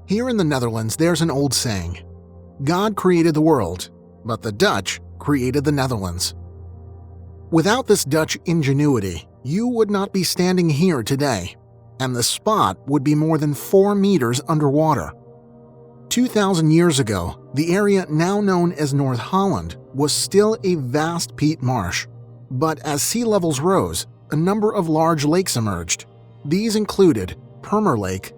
Here in the Netherlands, there's an old saying: God created the world, but the Dutch created the Netherlands. Without this Dutch ingenuity, you would not be standing here today, and the spot would be more than 4 meters underwater. 2,000 years ago, the area now known as North Holland was still a vast peat marsh. But as sea levels rose, a number of large lakes emerged. These included Schermer Lake,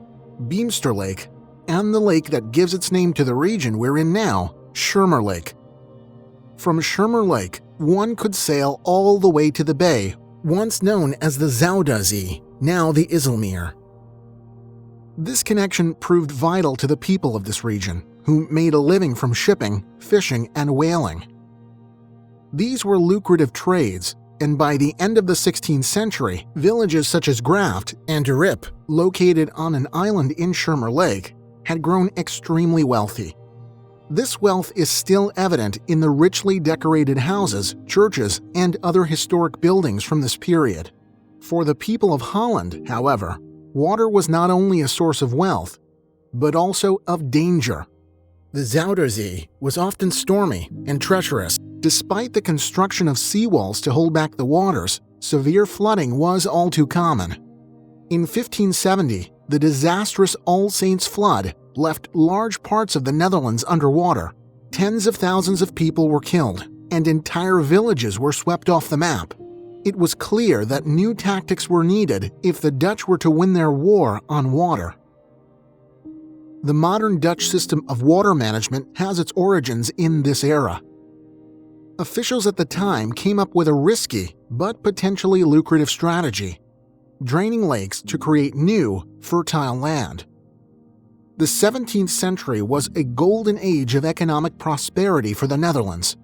Beemster Lake, and the lake that gives its name to the region we're in now, Schermer Lake. From Schermer Lake, one could sail all the way to the bay, once known as the Zuiderzee, now the IJsselmeer. This connection proved vital to the people of this region, who made a living from shipping, fishing, and whaling. These were lucrative trades, and by the end of the 16th century, villages such as Graft and De Rip, located on an island in Schermer Lake, had grown extremely wealthy. This wealth is still evident in the richly decorated houses, churches, and other historic buildings from this period. For the people of Holland, however, water was not only a source of wealth, but also of danger. The Zuiderzee was often stormy and treacherous. Despite the construction of seawalls to hold back the waters, severe flooding was all too common. In 1570, the disastrous All Saints flood left large parts of the Netherlands underwater. Tens of thousands of people were killed, and entire villages were swept off the map. It was clear that new tactics were needed if the Dutch were to win their war on water. The modern Dutch system of water management has its origins in this era. Officials at the time came up with a risky but potentially lucrative strategy: draining lakes to create new, fertile land. The 17th century was a golden age of economic prosperity for the Netherlands,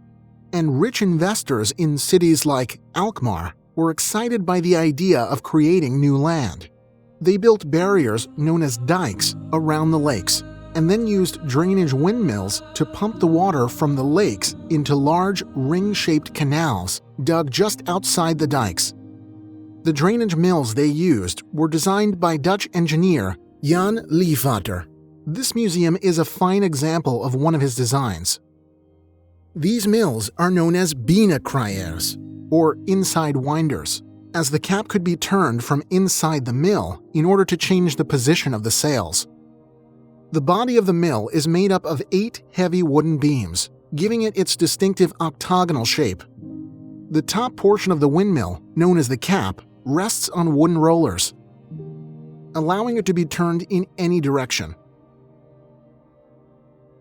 and rich investors in cities like Alkmaar were excited by the idea of creating new land. They built barriers known as dikes around the lakes, and then used drainage windmills to pump the water from the lakes into large ring-shaped canals dug just outside the dikes. The drainage mills they used were designed by Dutch engineer Jan Levater. This museum is a fine example of one of his designs. These mills are known as binnenkraaiers, or inside winders, as the cap could be turned from inside the mill in order to change the position of the sails. The body of the mill is made up of 8 heavy wooden beams, giving it its distinctive octagonal shape. The top portion of the windmill, known as the cap, rests on wooden rollers, allowing it to be turned in any direction.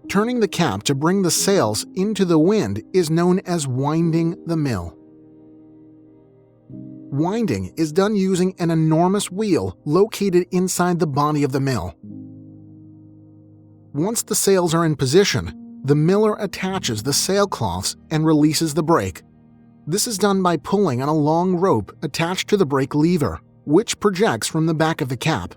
Turning the cap to bring the sails into the wind is known as winding the mill. Winding is done using an enormous wheel located inside the body of the mill. Once the sails are in position, the miller attaches the sailcloths and releases the brake. This is done by pulling on a long rope attached to the brake lever, which projects from the back of the cap.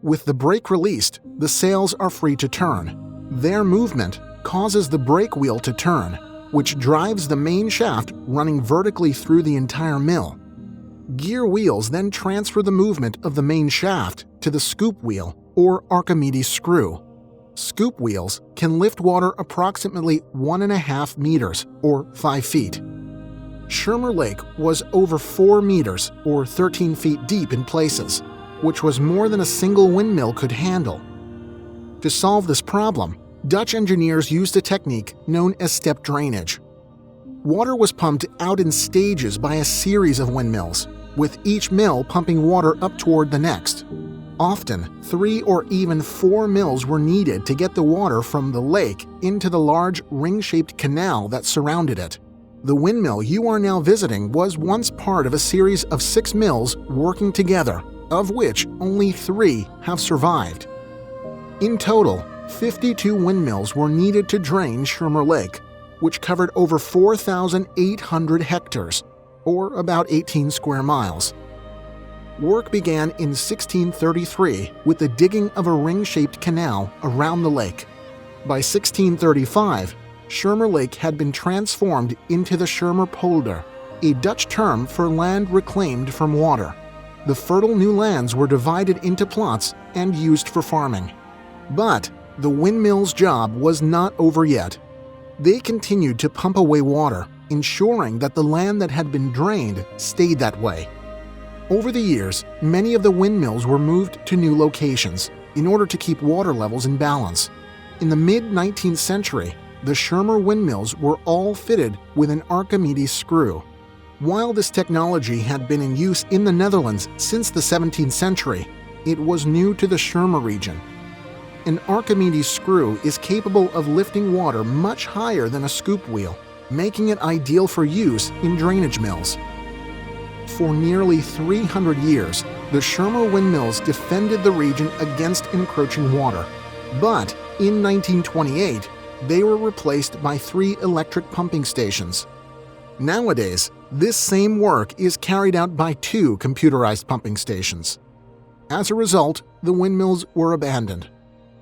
With the brake released, the sails are free to turn. Their movement causes the brake wheel to turn, which drives the main shaft running vertically through the entire mill. Gear wheels then transfer the movement of the main shaft to the scoop wheel, or Archimedes screw. Scoop wheels can lift water approximately 1.5 meters, or 5 feet. Schermer Lake was over 4 meters, or 13 feet deep in places, which was more than a single windmill could handle. To solve this problem, Dutch engineers used a technique known as step drainage. Water was pumped out in stages by a series of windmills, with each mill pumping water up toward the next. Often, 3 or even 4 mills were needed to get the water from the lake into the large ring-shaped canal that surrounded it. The windmill you are now visiting was once part of a series of 6 mills working together, of which only 3 have survived. In total, 52 windmills were needed to drain Schermer Lake, which covered over 4,800 hectares, or about 18 square miles. Work began in 1633 with the digging of a ring-shaped canal around the lake. By 1635, Schermer Lake had been transformed into the Schermer polder, a Dutch term for land reclaimed from water. The fertile new lands were divided into plots and used for farming. But the windmill's job was not over yet. They continued to pump away water, ensuring that the land that had been drained stayed that way. Over the years, many of the windmills were moved to new locations in order to keep water levels in balance. In the mid-19th century, the Schermer windmills were all fitted with an Archimedes screw. While this technology had been in use in the Netherlands since the 17th century, it was new to the Schermer region. An Archimedes screw is capable of lifting water much higher than a scoop wheel, making it ideal for use in drainage mills. For nearly 300 years, the Schermer windmills defended the region against encroaching water. But in 1928, they were replaced by 3 electric pumping stations. Nowadays, this same work is carried out by 2 computerized pumping stations. As a result, the windmills were abandoned.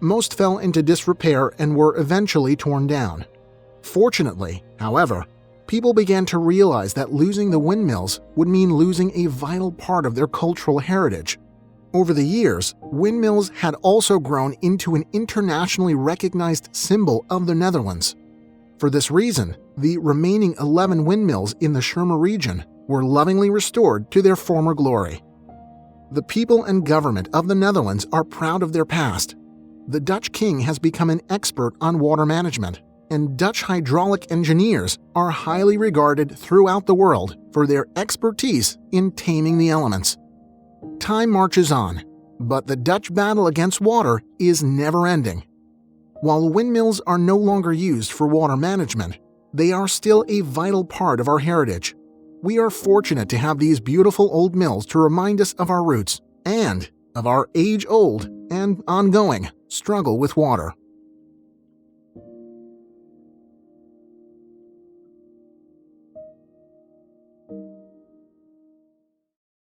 Most fell into disrepair and were eventually torn down. Fortunately, however, people began to realize that losing the windmills would mean losing a vital part of their cultural heritage. Over the years, windmills had also grown into an internationally recognized symbol of the Netherlands. For this reason, the remaining 11 windmills in the Schermer region were lovingly restored to their former glory. The people and government of the Netherlands are proud of their past. The Dutch king has become an expert on water management, and Dutch hydraulic engineers are highly regarded throughout the world for their expertise in taming the elements. Time marches on, but the Dutch battle against water is never-ending. While windmills are no longer used for water management, they are still a vital part of our heritage. We are fortunate to have these beautiful old mills to remind us of our roots and of our age-old and ongoing struggle with water.